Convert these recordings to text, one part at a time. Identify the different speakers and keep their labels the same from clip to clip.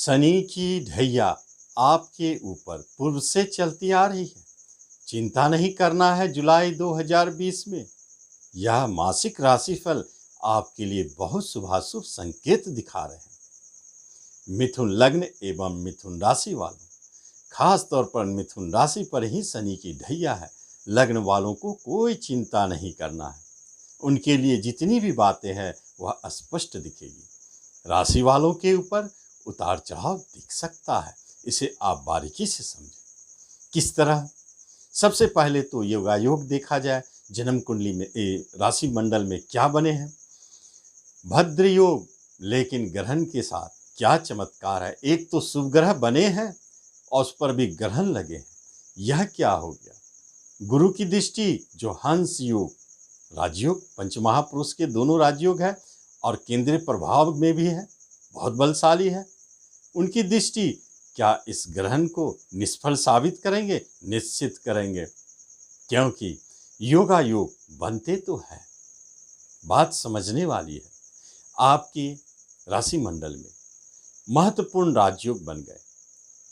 Speaker 1: शनि की ढैया आपके ऊपर पूर्व से चलती आ रही है। चिंता नहीं करना है। जुलाई 2020 में यह मासिक राशिफल आपके लिए बहुत शुभाशुभ संकेत दिखा रहे हैं। मिथुन लग्न एवं मिथुन राशि वालों, खास तौर पर मिथुन राशि पर ही शनि की ढैया है। लग्न वालों को कोई चिंता नहीं करना है। उनके लिए जितनी भी बातें हैं वह स्पष्ट दिखेगी। राशि वालों के ऊपर उतार चढ़ाव दिख सकता है, इसे आप बारीकी से समझें। किस तरह? सबसे पहले तो योगा योग देखा जाए। जन्म कुंडली में राशि मंडल में क्या बने हैं? भद्र योग, लेकिन ग्रहण के साथ क्या चमत्कार है। एक तो शुभ ग्रह बने हैं और उस पर भी ग्रहण लगे हैं। यह क्या हो गया? गुरु की दृष्टि, जो हंस योग, राजयोग, पंचमहापुरुष के दोनों राजयोग है और केंद्रीय प्रभाव में भी है, बहुत बलशाली है। उनकी दृष्टि क्या इस ग्रहण को निष्फल साबित करेंगे? निश्चित करेंगे, क्योंकि योगा योग बनते तो है। बात समझने वाली है। आपकी राशि मंडल में महत्वपूर्ण राजयोग बन गए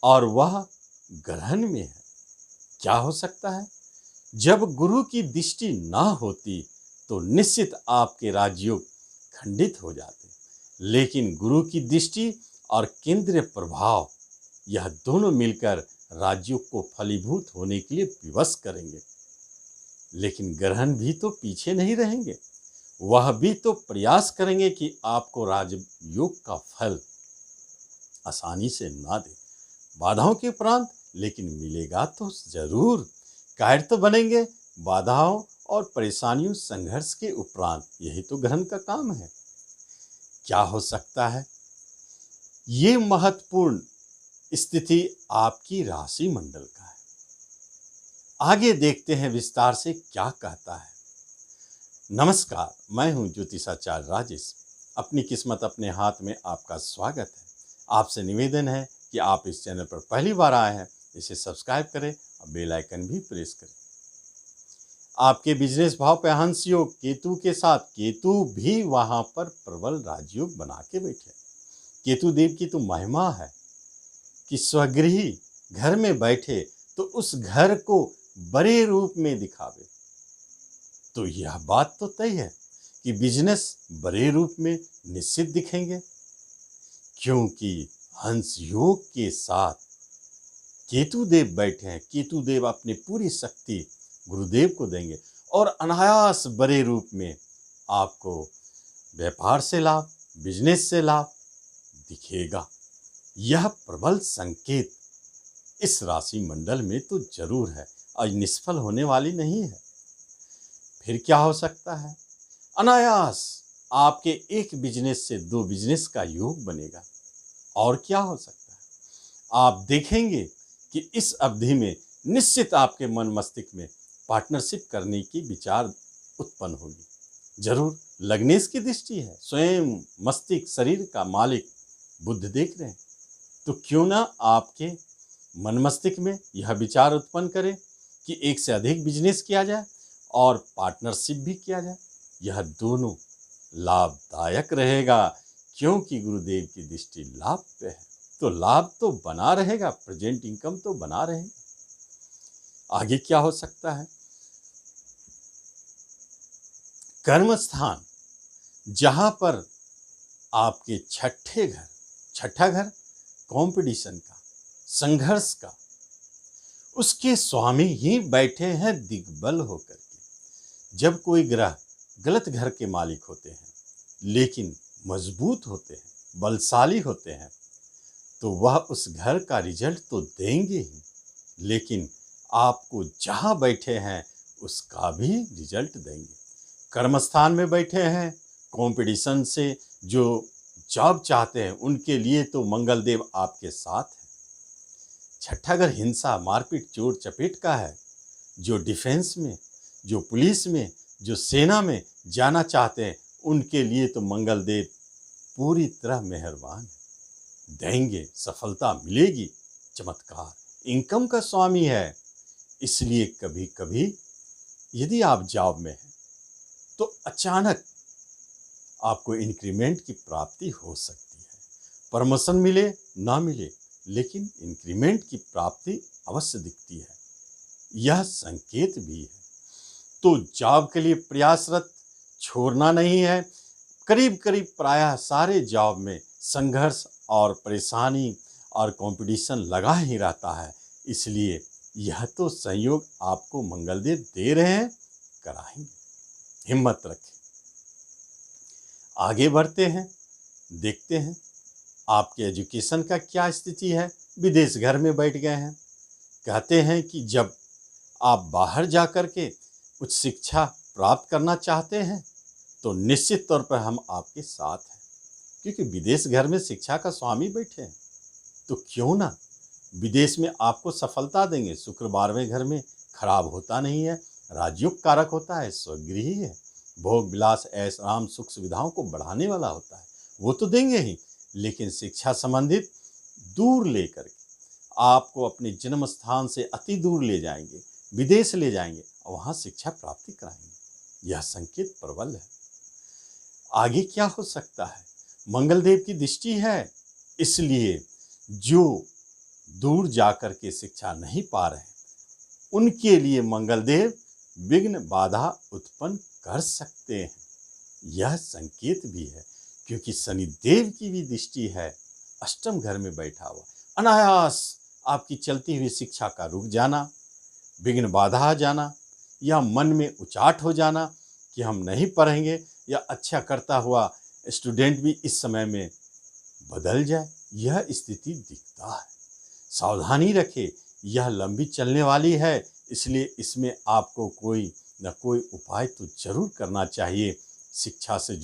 Speaker 1: और वह ग्रहण में है। क्या हो सकता है? जब गुरु की दृष्टि ना होती तो निश्चित आपके राजयोग खंडित हो जाते, लेकिन गुरु की दृष्टि और केंद्रीय प्रभाव, यह दोनों मिलकर राजयोग को फलीभूत होने के लिए विवश करेंगे। लेकिन ग्रहण भी तो पीछे नहीं रहेंगे, वह भी तो प्रयास करेंगे कि आपको राजयोग का फल आसानी से ना दे। बाधाओं के उपरांत लेकिन मिलेगा तो जरूर। कायर तो बनेंगे बाधाओं और परेशानियों, संघर्ष के उपरांत। यही तो ग्रहण का काम है। क्या हो सकता है? ये महत्वपूर्ण स्थिति आपकी राशि मंडल का है। आगे देखते हैं विस्तार से क्या कहता है। नमस्कार, मैं हूं ज्योतिषाचार्य राजेश। अपनी किस्मत अपने हाथ में आपका स्वागत है। आपसे निवेदन है कि आप इस चैनल पर पहली बार आए हैं, इसे सब्सक्राइब करें और बेल आइकन भी प्रेस करें। आपके बिजनेस भाव पे हंस योग केतु के साथ, केतु भी वहां पर प्रबल राजयोग बना के बैठे। केतु देव की तो महिमा है कि स्वगृही घर में बैठे तो उस घर को बड़े रूप में दिखावे। तो यह बात तो तय है कि बिजनेस बड़े रूप में निश्चित दिखेंगे, क्योंकि हंस योग के साथ केतु देव बैठे हैं। केतु देव अपनी पूरी शक्ति गुरुदेव को देंगे और अनायास बड़े रूप में आपको व्यापार से लाभ, बिजनेस से लाभ दिखेगा। यह प्रबल संकेत इस राशि मंडल में तो जरूर है और निष्फल होने वाली नहीं है। फिर क्या हो सकता है? अनायास आपके एक बिजनेस से दो बिजनेस का योग बनेगा। और क्या हो सकता है? आप देखेंगे कि इस अवधि में निश्चित आपके मन मस्तिष्क में पार्टनरशिप करने की विचार उत्पन्न होगी। जरूर लग्नेश की दृष्टि है। स्वयं मस्तिष्क शरीर का मालिक बुध देख रहे हैं, तो क्यों ना आपके मन मस्तिष्क में यह विचार उत्पन्न करें कि एक से अधिक बिजनेस किया जाए और पार्टनरशिप भी किया जाए। यह दोनों लाभदायक रहेगा, क्योंकि गुरुदेव की दृष्टि लाभ पे है। तो लाभ तो बना रहेगा, प्रेजेंट इनकम तो बना रहेगा। आगे क्या हो सकता है? कर्म स्थान, जहां पर आपके छठा घर कंपटीशन का, संघर्ष का, उसके स्वामी ही बैठे हैं दिग्बल होकर के। जब कोई ग्रह गलत घर के मालिक होते हैं लेकिन मजबूत होते हैं, बलशाली होते हैं, तो वह उस घर का रिजल्ट तो देंगे ही, लेकिन आपको जहां बैठे हैं उसका भी रिजल्ट देंगे। कर्मस्थान में बैठे हैं, कंपटीशन से जो जॉब चाहते हैं उनके लिए तो मंगल देव आपके साथ है। छठा घर हिंसा, मारपीट, चोट चपेट का है। जो डिफेंस में, जो पुलिस में, जो सेना में जाना चाहते हैं उनके लिए तो मंगल देव पूरी तरह मेहरबान है, देंगे, सफलता मिलेगी। चमत्कार, इनकम का स्वामी है। इसलिए कभी कभी यदि आप जॉब में हैं तो अचानक आपको इंक्रीमेंट की प्राप्ति हो सकती है। प्रमोशन मिले ना मिले, लेकिन इंक्रीमेंट की प्राप्ति अवश्य दिखती है। यह संकेत भी है। तो जॉब के लिए प्रयासरत छोड़ना नहीं है। करीब करीब प्रायः सारे जॉब में संघर्ष और परेशानी और कंपटीशन लगा ही रहता है। इसलिए यह तो संयोग आपको मंगलदेव दे रहे हैं, कराएंगे। हिम्मत रखें, आगे बढ़ते हैं, देखते हैं आपके एजुकेशन का क्या स्थिति है। विदेश घर में बैठ गए हैं। कहते हैं कि जब आप बाहर जा कर के उच्च शिक्षा प्राप्त करना चाहते हैं तो निश्चित तौर पर हम आपके साथ हैं, क्योंकि विदेश घर में शिक्षा का स्वामी बैठे हैं। तो क्यों ना विदेश में आपको सफलता देंगे। शुक्र 12वें घर में खराब होता नहीं है, राजयोग कारक होता है, स्वगृही है, भोग विलास ऐश आराम सुख सुविधाओं को बढ़ाने वाला होता है, वो तो देंगे ही। लेकिन शिक्षा संबंधित दूर लेकर के आपको अपने जन्म स्थान से अति दूर ले जाएंगे, विदेश ले जाएंगे और वहाँ शिक्षा प्राप्ति कराएंगे। यह संकेत प्रबल है। आगे क्या हो सकता है? मंगलदेव की दृष्टि है, इसलिए जो दूर जाकर के शिक्षा नहीं पा रहे उनके लिए मंगलदेव विघ्न बाधा उत्पन्न कर सकते हैं। यह संकेत भी है, क्योंकि शनिदेव की भी दृष्टि है अष्टम घर में बैठा हुआ। अनायास आपकी चलती हुई शिक्षा का रुक जाना, विघ्न बाधा आ जाना, या मन में उचाट हो जाना कि हम नहीं पढ़ेंगे, या अच्छा करता हुआ स्टूडेंट भी इस समय में बदल जाए, यह स्थिति दिखता है। सावधानी रखें, यह लंबी चलने वाली है, इसलिए इसमें आपको कोई न कोई उपाय तो जरूर करना चाहिए। शिक्षा से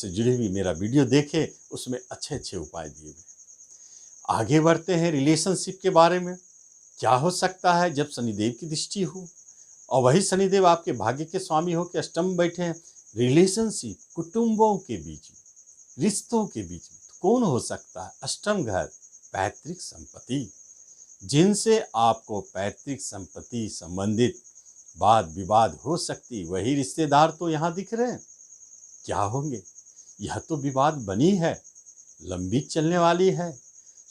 Speaker 1: जुड़ी हुई मेरा वीडियो देखें, उसमें अच्छे अच्छे उपाय दिए हुए। आगे बढ़ते हैं रिलेशनशिप के बारे में। क्या हो सकता है जब शनिदेव की दृष्टि हो और वही शनिदेव आपके भाग्य के स्वामी हो के अष्टम में बैठे हैं? रिलेशनशिप कुटुंबों के बीच में, रिश्तों के बीच में तो कौन हो सकता है? अष्टम घर पैतृक संपत्ति, जिनसे आपको पैतृक संपत्ति संबंधित वाद विवाद हो सकती, वही रिश्तेदार तो यहाँ दिख रहे हैं। क्या होंगे? यह तो विवाद बनी है, लंबी चलने वाली है।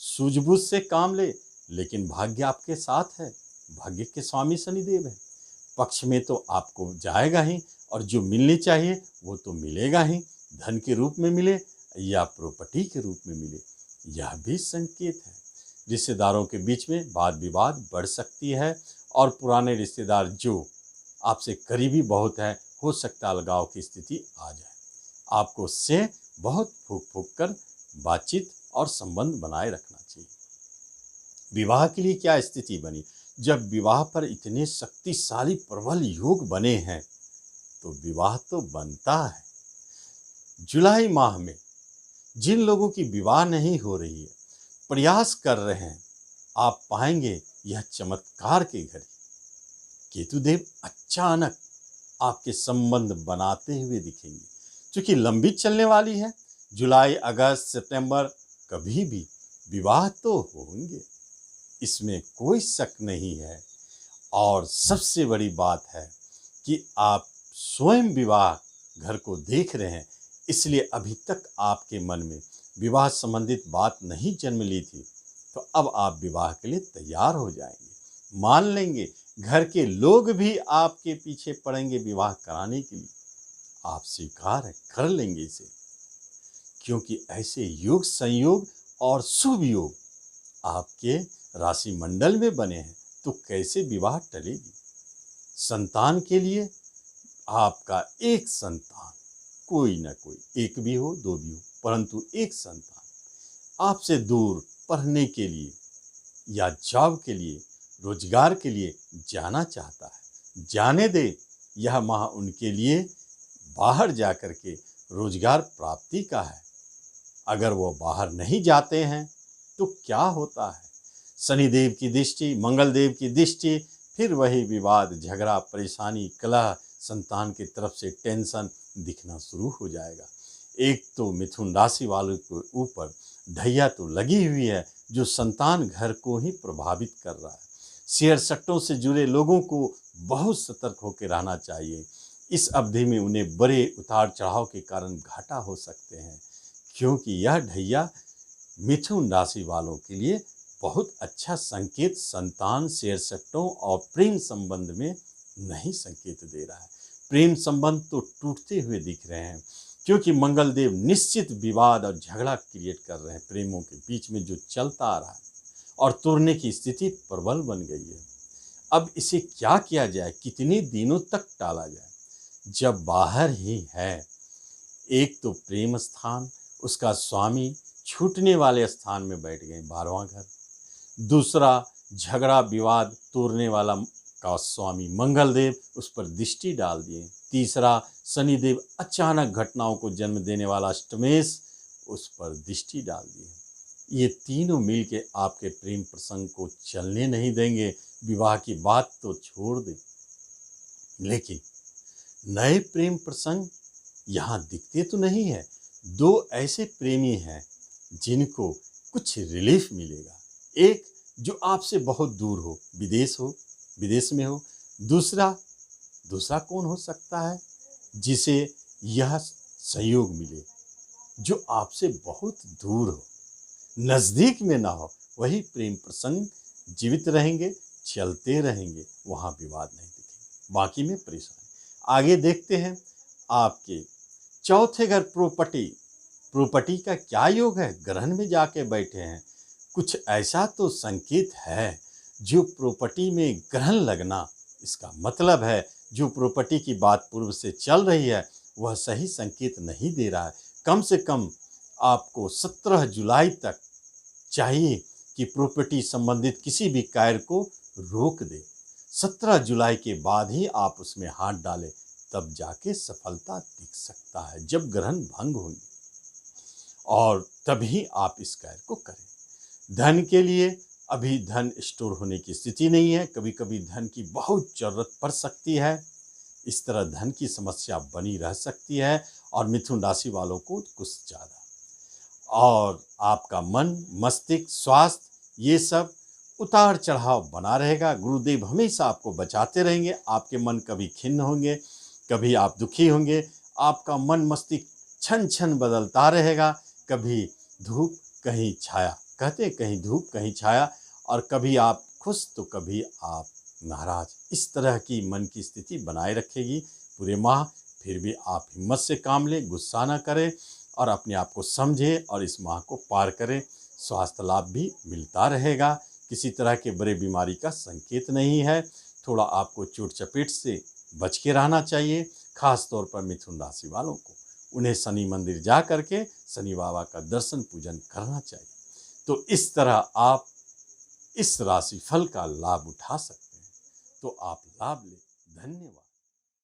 Speaker 1: सूझबूझ से काम ले, लेकिन भाग्य आपके साथ है, भाग्य के स्वामी शनिदेव है। पक्ष में तो आपको जाएगा ही, और जो मिलनी चाहिए वो तो मिलेगा ही, धन के रूप में मिले या प्रॉपर्टी के रूप में मिले, यह भी संकेत है। रिश्तेदारों के बीच में वाद विवाद बढ़ सकती है, और पुराने रिश्तेदार जो आपसे करीबी बहुत है, हो सकता है अलगाव की स्थिति आ जाए। आपको उससे बहुत फूक फूक कर बातचीत और संबंध बनाए रखना चाहिए। विवाह के लिए क्या स्थिति बनी? जब विवाह पर इतने शक्तिशाली प्रबल योग बने हैं तो विवाह तो बनता है। जुलाई माह में जिन लोगों की विवाह नहीं हो रही है, प्रयास कर रहे हैं, आप पाएंगे यह चमत्कार की घड़ी। केतुदेव अचानक आपके संबंध बनाते हुए दिखेंगे, क्योंकि लंबी चलने वाली है। जुलाई अगस्त सितंबर कभी भी विवाह तो होंगे, इसमें कोई शक नहीं है। और सबसे बड़ी बात है कि आप स्वयं विवाह घर को देख रहे हैं, इसलिए अभी तक आपके मन में विवाह संबंधित बात नहीं जन्म ली थी, तो अब आप विवाह के लिए तैयार हो जाएंगे। मान लेंगे, घर के लोग भी आपके पीछे पड़ेंगे विवाह कराने के लिए। आप स्वीकार कर लेंगे इसे, क्योंकि ऐसे योग संयोग और शुभ योग आपके राशि मंडल में बने हैं, तो कैसे विवाह टलेगी? संतान के लिए आपका एक संतान, कोई ना कोई, एक भी हो दो भी हो, परंतु एक संतान आपसे दूर पढ़ने के लिए या जॉब के लिए, रोजगार के लिए जाना चाहता है। जाने दे, यह माह उनके लिए बाहर जाकर के रोजगार प्राप्ति का है। अगर वो बाहर नहीं जाते हैं तो क्या होता है? शनिदेव की दृष्टि, मंगलदेव की दृष्टि, फिर वही विवाद, झगड़ा, परेशानी, कलह, संतान की तरफ से टेंशन दिखना शुरू हो जाएगा। एक तो मिथुन राशि वालों के ऊपर ढैया तो लगी हुई है, जो संतान घर को ही प्रभावित कर रहा है। शेयर सट्टों से जुड़े लोगों को बहुत सतर्क होकर रहना चाहिए। इस अवधि में उन्हें बड़े उतार चढ़ाव के कारण घाटा हो सकते हैं, क्योंकि यह ढैया मिथुन राशि वालों के लिए बहुत अच्छा संकेत संतान, शेयर सट्टों और प्रेम संबंध में नहीं संकेत दे रहा है। प्रेम संबंध तो टूटते हुए दिख रहे हैं, क्योंकि मंगल देव निश्चित विवाद और झगड़ा क्रिएट कर रहे हैं प्रेमों के बीच में जो चलता आ रहा है, और तोड़ने की स्थिति प्रबल बन गई है। अब इसे क्या किया जाए, कितने दिनों तक टाला जाए, जब बाहर ही है। एक तो प्रेम स्थान, उसका स्वामी छूटने वाले स्थान में बैठ गए, 12वां घर। दूसरा, झगड़ा विवाद तोड़ने वाला का स्वामी मंगल देव उस पर दृष्टि डाल दिए। तीसरा, शनिदेव अचानक घटनाओं को जन्म देने वाला अष्टमेश उस पर दृष्टि डाल दिए। ये तीनों मिलके आपके प्रेम प्रसंग को चलने नहीं देंगे। विवाह की बात तो छोड़ दे, लेकिन नए प्रेम प्रसंग यहाँ दिखते तो नहीं है। दो ऐसे प्रेमी हैं जिनको कुछ रिलीफ मिलेगा। एक जो आपसे बहुत दूर हो, विदेश में हो। दूसरा कौन हो सकता है जिसे यह संयोग मिले, जो आपसे बहुत दूर हो, नजदीक में ना हो। वही प्रेम प्रसंग जीवित रहेंगे, चलते रहेंगे, वहां विवाद नहीं दिखेंगे, बाकी में परेशानी। आगे देखते हैं आपके चौथे घर प्रॉपर्टी का क्या योग है। ग्रहण में जाके बैठे हैं, कुछ ऐसा तो संकेत है। जो प्रॉपर्टी में ग्रहण लगना, इसका मतलब है जो प्रॉपर्टी की बात पूर्व से चल रही है वह सही संकेत नहीं दे रहा है। कम से कम आपको 17 जुलाई तक चाहिए कि प्रॉपर्टी संबंधित किसी भी कार्य को रोक दे। 17 जुलाई के बाद ही आप उसमें हाथ डालें, तब जाके सफलता दिख सकता है, जब ग्रहण भंग होंगे, और तभी आप इस कार्य को करें। धन के लिए अभी धन स्टोर होने की स्थिति नहीं है। कभी कभी धन की बहुत जरूरत पड़ सकती है। इस तरह धन की समस्या बनी रह सकती है, और मिथुन राशि वालों को कुछ ज़्यादा। और आपका मन, मस्तिष्क, स्वास्थ्य, ये सब उतार चढ़ाव बना रहेगा। गुरुदेव हमेशा आपको बचाते रहेंगे। आपके मन कभी खिन्न होंगे, कभी आप दुखी होंगे। आपका मन मस्तिष्क क्षण क्षण बदलता रहेगा। कभी धूप कहीं छाया, कहते कहीं धूप कहीं छाया, और कभी आप खुश तो कभी आप नाराज। इस तरह की मन की स्थिति बनाए रखेगी पूरे माह। फिर भी आप हिम्मत से काम लें, गुस्सा ना करें, और अपने आप को समझें और इस माह को पार करें। स्वास्थ्य लाभ भी मिलता रहेगा। किसी तरह के बड़े बीमारी का संकेत नहीं है। थोड़ा आपको चोट चपेट से बच के रहना चाहिए, खास तौर पर मिथुन राशि वालों को। उन्हें शनि मंदिर जा करके शनि बाबा का दर्शन पूजन करना चाहिए। तो इस तरह आप इस राशि फल का लाभ उठा सकते हैं। तो आप लाभ लें। धन्यवाद।